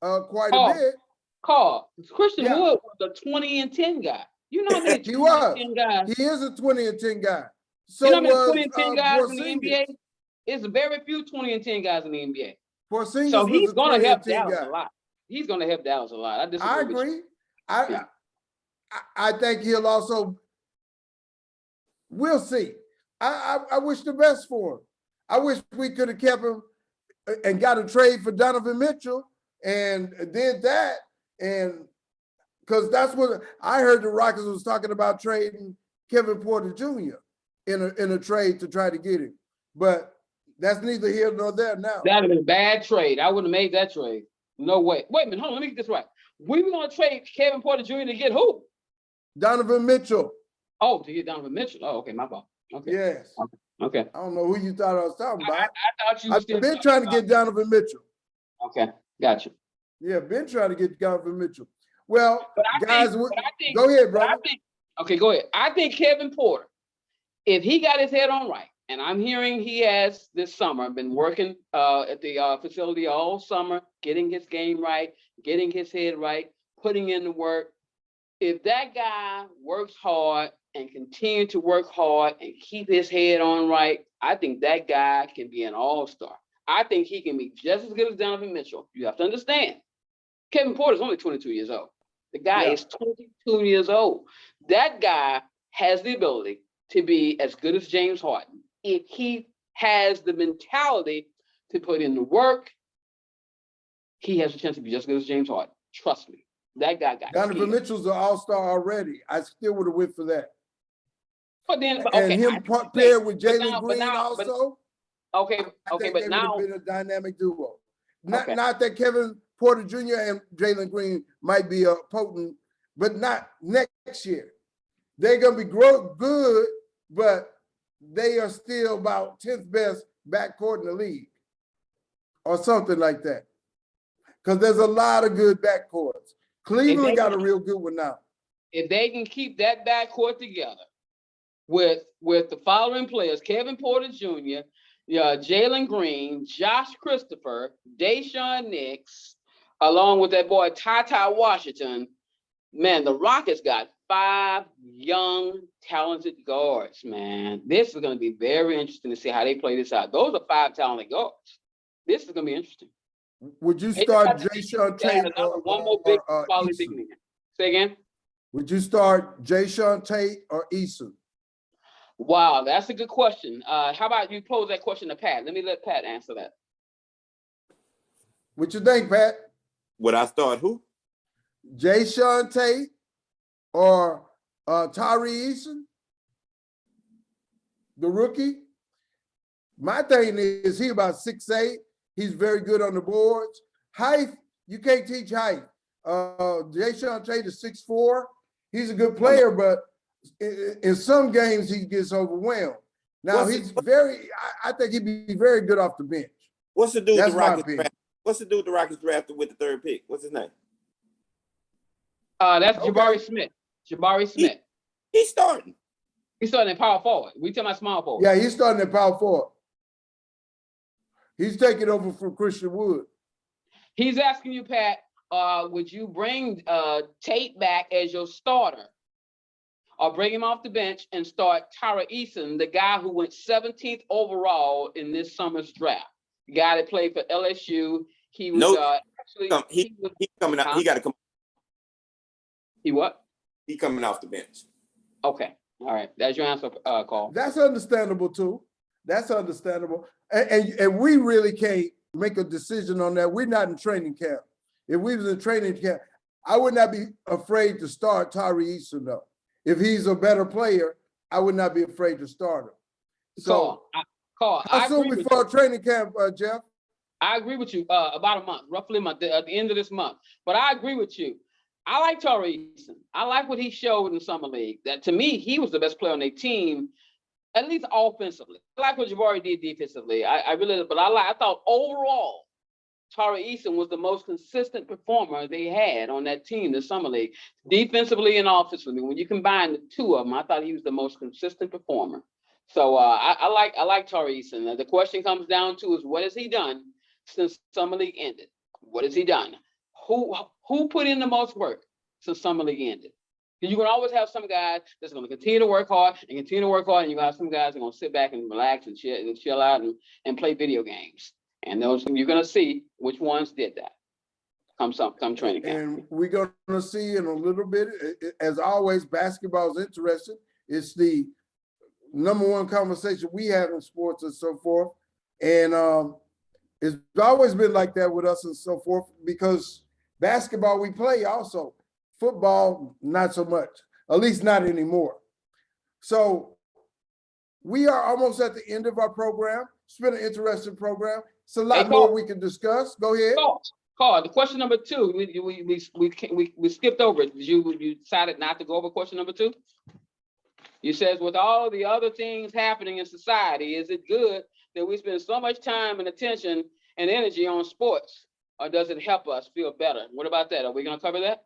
quite a bit. Carl, Christian Wood was a 20 and 10 guy. You know how many 10 guys? He is a 20 and 10 guy. So you know how many 20 and 10 guys Porzingis. in the NBA? It's very few 20 and 10 guys in the NBA. Porzingis so he's going to help Dallas guy. a lot. He's going to help Dallas a lot. I agree. I think he'll also. We'll see. I wish the best for him. I wish we could have kept him and got a trade for Donovan Mitchell and did that. And because that's what I heard the Rockets was talking about, trading Kevin Porter Jr. in a trade to try to get him. But that's neither here nor there now. That would have been a bad trade. I wouldn't have made that trade. No way. Wait a minute. Hold on. Let me get this right. We were going to trade Kevin Porter Jr. to get who? Donovan Mitchell. Oh, to get Donovan Mitchell. Oh, okay. My fault. Okay. Yes. Okay. I don't know who you thought I was talking about. I thought you were still I've been trying to get Donovan Mitchell. Okay. Gotcha. Yeah, been trying to get Donovan Mitchell. Well, guys, go ahead, brother. Okay, go ahead. I think Kevin Porter, if he got his head on right, and I'm hearing he has this summer been working at the facility all summer, getting his game right, getting his head right, putting in the work. If that guy works hard and continue to work hard and keep his head on right, I think that guy can be an all-star. I think he can be just as good as Donovan Mitchell. You have to understand, Kevin Porter is only 22 years old. The guy is 22 years old. That guy has the ability to be as good as James Harden. If he has the mentality to put in the work, he has a chance to be just as good as James Harden. Trust me. That guy got Donovan Mitchell's an all-star already. I still would have went for that. But then, and him paired with Jalen Green also. Okay, I okay, think but they would have now, been a dynamic duo. Not, okay, not that Kevin Porter Jr. and Jalen Green might be a potent, but not next year. They're gonna be good, but they are still about 10th best backcourt in the league, or something like that. Because there's a lot of good backcourts. Cleveland got a real good one now. if they can keep that backcourt together with the following players: Kevin Porter Jr., Jalen Green, Josh Christopher, Dayshawn Nix, along with that boy Ty Washington. Man, the Rockets got 5 young, talented guards, man. This is going to be very interesting to see how they play this out. Those are 5 talented guards. This is going to be interesting. Would you start Jayshawn Tate one more big or quality Eason? big man. Say again? Would you start Jayshawn Tate or Eason? Wow, that's a good question. How about you pose that question to Pat? Let me let Pat answer that. What you think, Pat? Would I start who? Jayshawn Tate or Tari Eason, the rookie? My thing is he about 6'8". He's very good on the boards. Height, you can't teach height. Jayshawn Tate is 6'4". He's a good player, but in some games he gets overwhelmed. Now I think he'd be very good off the bench. What's the dude That's the Rockets drafted? What's the dude the Rockets drafted with the 3rd pick? What's his name? That's Okay. Jabari Smith. Jabari Smith. He's starting. He's starting at power forward. We talking about small forward. Yeah, he's starting at power forward. He's taking over from Christian Wood. He's asking you, Pat, would you bring Tate back as your starter, or bring him off the bench and start Tara Eason, the guy who went 17th overall in this summer's draft, the guy that played for LSU? He was he coming out. Huh? He got to come. He what? He coming off the bench. Okay, all right. That's your answer, Carl. That's understandable too. That's understandable. And we really can't make a decision on that. We're not in training camp. If we was in training camp, I would not be afraid to start Tari Eason though. If he's a better player, I would not be afraid to start him. So, Carl, how soon we start training camp, Jeff? I agree with you. About a month, roughly a month, at the end of this month. But I agree with you. I like Tari Eason. I like what he showed in the summer league. That to me, he was the best player on their team, at least offensively. I like what Jabari did defensively. I really, but I thought overall, Tari Eason was the most consistent performer they had on that team this summer league, defensively and offensively. When you combine the two of them, I thought he was the most consistent performer. So I like Tari Eason. The question comes down to is what has he done since summer league ended? What has he done? Who put in the most work since summer league ended? Because you're gonna always have some guys that's gonna continue to work hard, and you're gonna have some guys that are gonna sit back and relax and chill out and play video games. And those you're gonna see which ones did that. Come training camp. And we're gonna see in a little bit. As always, basketball is interesting. It's the #1 conversation we have in sports and so forth. And it's always been like that with us and so forth, because basketball we play also. Football, not so much, at least not anymore. So we are almost at the end of our program. It's been an interesting program. It's a lot more we can discuss. Go ahead. Carl, the question number 2, we skipped over it. You decided not to go over question number 2? You says, with all the other things happening in society, is it good that we spend so much time and attention and energy on sports, or does it help us feel better? What about that? Are we gonna cover that?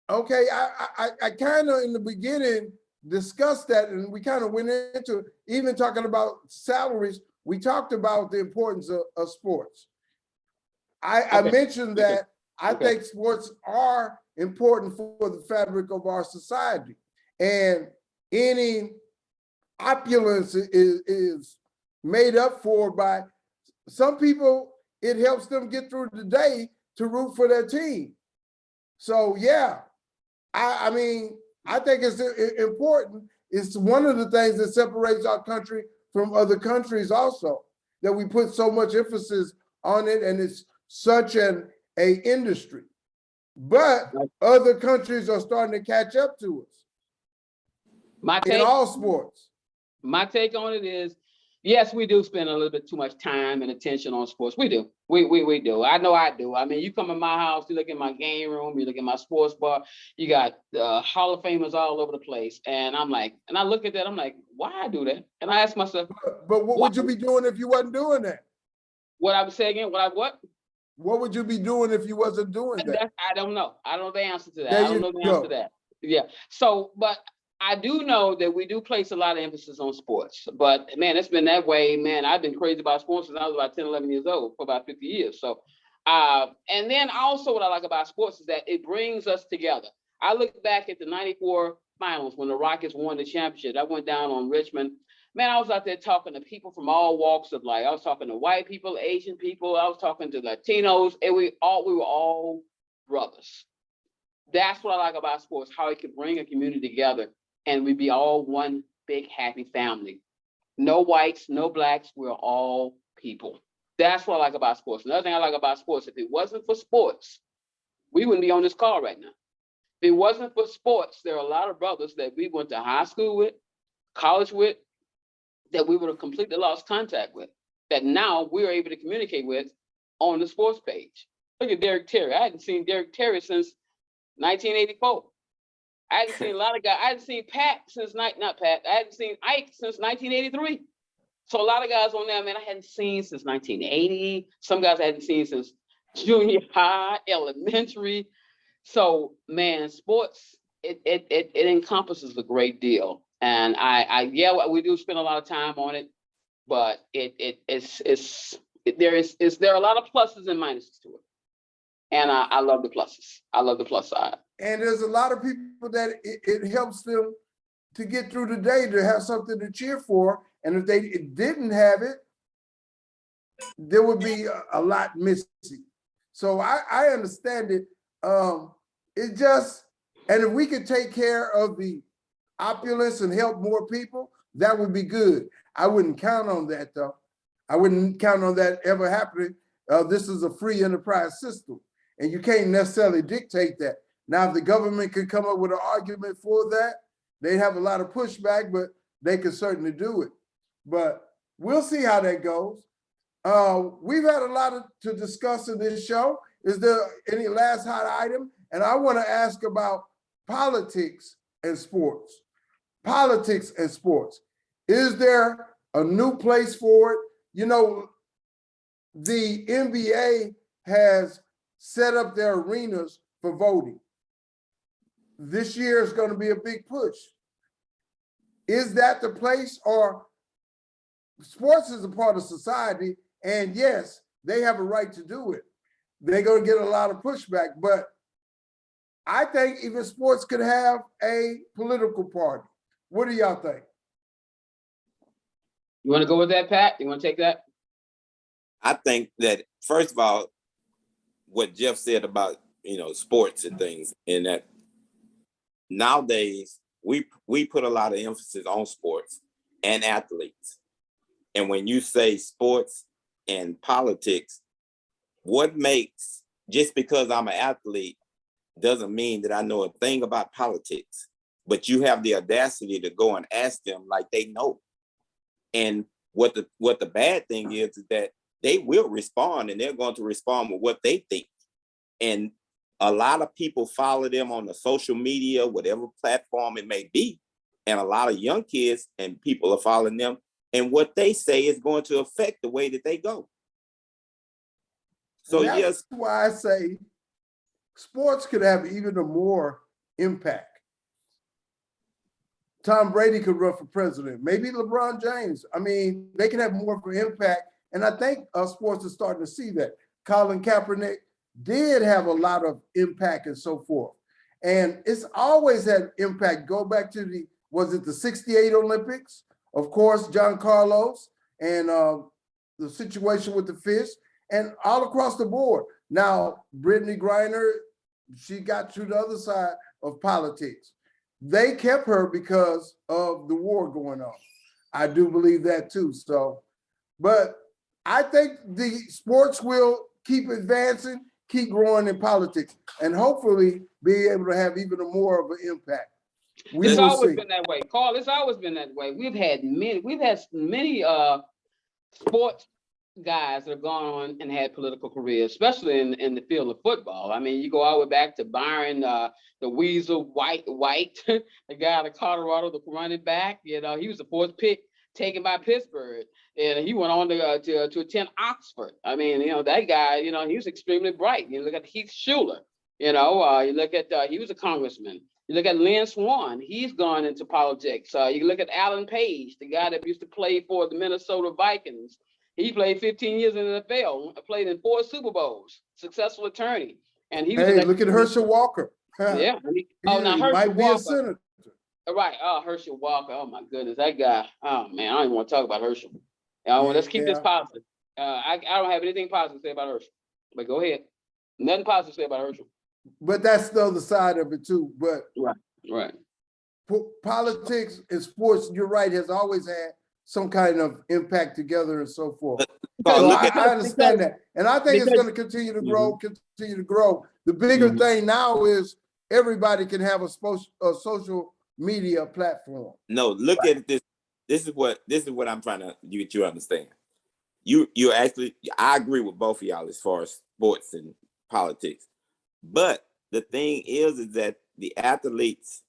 Okay, I kind of in the beginning discussed that, and we kind of went into even talking about salaries. We talked about the importance of sports. I mentioned that I think sports are important for the fabric of our society, and any opulence is made up for by some people. It helps them get through the day to root for their team. So yeah, I mean, I think it's important. It's one of the things that separates our country from other countries also, that we put so much emphasis on it, and it's such an industry. But other countries are starting to catch up to us in all sports. My take on it is, Yes, we do spend a little bit too much time and attention on sports. We do. We do. I know I do. I mean, you come in my house, you look at my game room, you look at my sports bar, you got Hall of Famers all over the place. And I'm like, and I look at that, I'm like, why I do that? And I ask myself, But what would you be doing if you wasn't doing that? what I would say again, what? What would you be doing if you wasn't doing that? I don't know. I don't know the answer to that. There I don't you know the answer to go. that. Yeah. So, but I do know that we do place a lot of emphasis on sports. But man, it's been that way. Man, I've been crazy about sports since I was about 10, 11 years old, for about 50 years. So, and then also what I like about sports is that it brings us together. I look back at the 94 finals when the Rockets won the championship. I went down on Richmond. Man, I was out there talking to people from all walks of life. I was talking to white people, Asian people. I was talking to Latinos, and we were all brothers. That's what I like about sports, how it can bring a community together and we be all one big happy family. No whites, no blacks, we're all people. That's what I like about sports. Another thing I like about sports, if it wasn't for sports, we wouldn't be on this call right now. If it wasn't for sports, there are a lot of brothers that we went to high school with, college with, that we would have completely lost contact with, that now we're able to communicate with on the sports page. Look at Derek Terry. I hadn't seen Derek Terry since 1984. I hadn't seen a lot of guys. I hadn't seen Pat since not Pat. I hadn't seen Ike since 1983. So a lot of guys on there, man, I hadn't seen since 1980. Some guys I hadn't seen since junior high, elementary. So man, sports it encompasses a great deal. And yeah, we do spend a lot of time on it, but there are a lot of pluses and minuses to it. And I love the pluses. I love the plus side. And there's a lot of people that it helps them to get through the day, to have something to cheer for. And if they didn't have it, there would be a lot missing. So I understand it. It just, and if we could take care of the opulence and help more people, that would be good. I wouldn't count on that though. I wouldn't count on that ever happening. This is a free enterprise system and you can't necessarily dictate that. Now, if the government could come up with an argument for that, they'd have a lot of pushback, but they could certainly do it. But we'll see how that goes. We've had a lot to discuss in this show. Is there any last hot item? And I want to ask about politics and sports. Politics and sports. Is there a new place for it? You know, the NBA has set up their arenas for voting. This year is going to be a big push. Is that the place, or sports is a part of society, and yes, they have a right to do it. They're going to get a lot of pushback, but I think even sports could have a political party. What do y'all think? You want to go with that, Pat? You want to take that? I think that, first of all, what Jeff said about, sports and things, and that nowadays we put a lot of emphasis on sports and athletes. And when you say sports and politics, what makes, just because I'm an athlete doesn't mean that I know a thing about politics, but you have the audacity to go and ask them like they know. And what the bad thing is that they will respond, and they're going to respond with what they think. And a lot of people follow them on the social media, whatever platform it may be. And a lot of young kids and people are following them. And what they say is going to affect the way that they go. So that's yes. Why I say sports could have even a more impact. Tom Brady could run for president, maybe LeBron James. I mean, they can have more of an impact. And I think sports are starting to see that. Colin Kaepernick did have a lot of impact and so forth. And it's always had impact. Go back to was it the 68 Olympics? Of course, John Carlos and the situation with the fish, and all across the board. Now, Brittany Griner, she got to the other side of politics. They kept her because of the war going on. I do believe that too. So, but I think the sports will keep advancing, keep growing in politics, and hopefully be able to have even more of an impact. It's always been that way, Carl. It's always been that way. We've had many sports guys that have gone on and had political careers, especially in the field of football. I mean, you go all the way back to Byron, the Weasel White, the guy out of Colorado, the running back. You know, he was the fourth pick taken by Pittsburgh, and he went on to attend Oxford. I mean, you know, that guy, you know, he was extremely bright. You look at Heath Schuler. You know, you look at he was a congressman. You look at Lynn Swan, he's gone into politics. You look at Alan Page, the guy that used to play for the Minnesota Vikings. He played 15 years in the NFL, played in 4 Super Bowls, successful attorney. And he was look at Herschel Walker. Yeah. Now Herschel might be Walker. a senator. Right. Oh, Herschel Walker. Oh my goodness, that guy. Oh man, I don't even want to talk about Herschel. Let's keep this positive. I don't have anything positive to say about Herschel. But go ahead. Nothing positive to say about Herschel. But that's the other side of it too. But right. Politics and sports, you're right, has always had some kind of impact together and so forth. So I understand that. And I think it's going to continue to grow, The bigger thing now is everybody can have a social media platform. No, look at this. This is what I'm trying to get you to understand. You actually, I agree with both of y'all as far as sports and politics. But the thing is that the athletes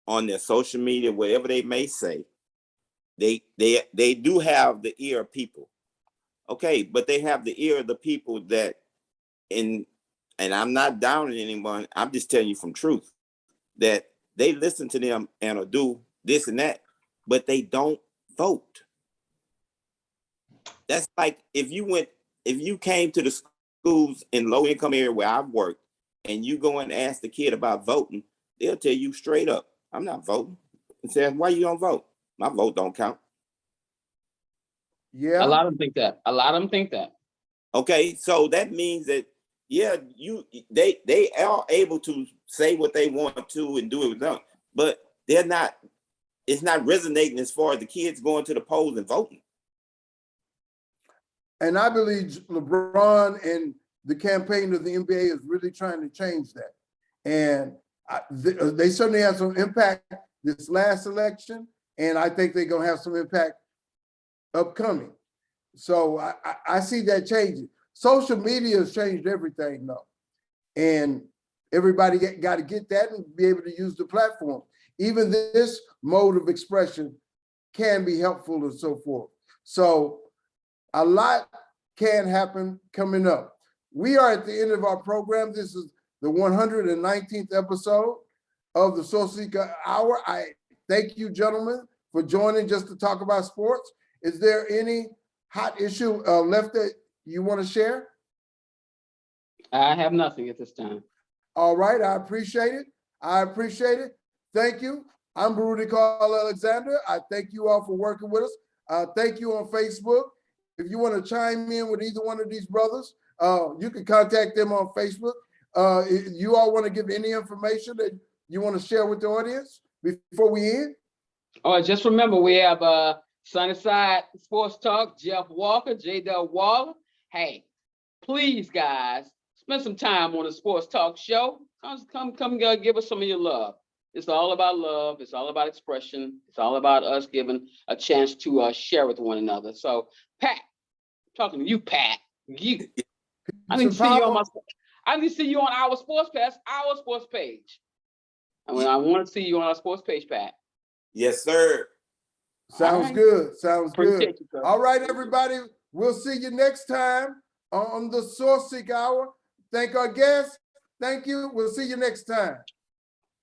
on their social media, whatever they may say, they do have the ear of people. Okay, but they have the ear of the people that and I'm not downing anyone, I'm just telling you from truth, that they listen to them and do this and that, but they don't vote. That's like if you came to the schools in low income area where I've worked and you go and ask the kid about voting, they'll tell you straight up, I'm not voting. And say, why you don't vote? My vote don't count. Yeah. A lot of them think that. Okay, so that means that they are able to say what they want to and do it with them, but it's not resonating as far as the kids going to the polls and voting. And I believe LeBron and the campaign of the NBA is really trying to change that. And they certainly had some impact this last election, and I think they're going to have some impact upcoming. So I see that changing. Social media has changed everything, though. And everybody got to get that and be able to use the platform. Even this mode of expression can be helpful and so forth. So a lot can happen coming up. We are at the end of our program. This is the 119th episode of the Sourceseeker Hour. I thank you, gentlemen, for joining just to talk about sports. Is there any hot issue left that you want to share? I have nothing at this time. All right, I appreciate it. Thank you. I'm Baruti Carl Alexander. I thank you all for working with us. Thank you on Facebook. If you want to chime in with either one of these brothers, you can contact them on Facebook. You all want to give any information that you want to share with the audience before we end? Oh, just remember, we have Sunnyside Sports Talk, Jeff Walker, J.Del Waller. Hey, please, guys, spend some time on the Sports Talk show. Come give us some of your love. It's all about love. It's all about expression. It's all about us giving a chance to share with one another. So, Pat, talking to you, Pat. I need to see you on our sports page. I want to see you on our sports page, Pat. Yes, sir. Sounds good. Appreciate you, sir. All right, everybody. We'll see you next time on the Sourceseeker Hour. Thank our guests. Thank you. We'll see you next time.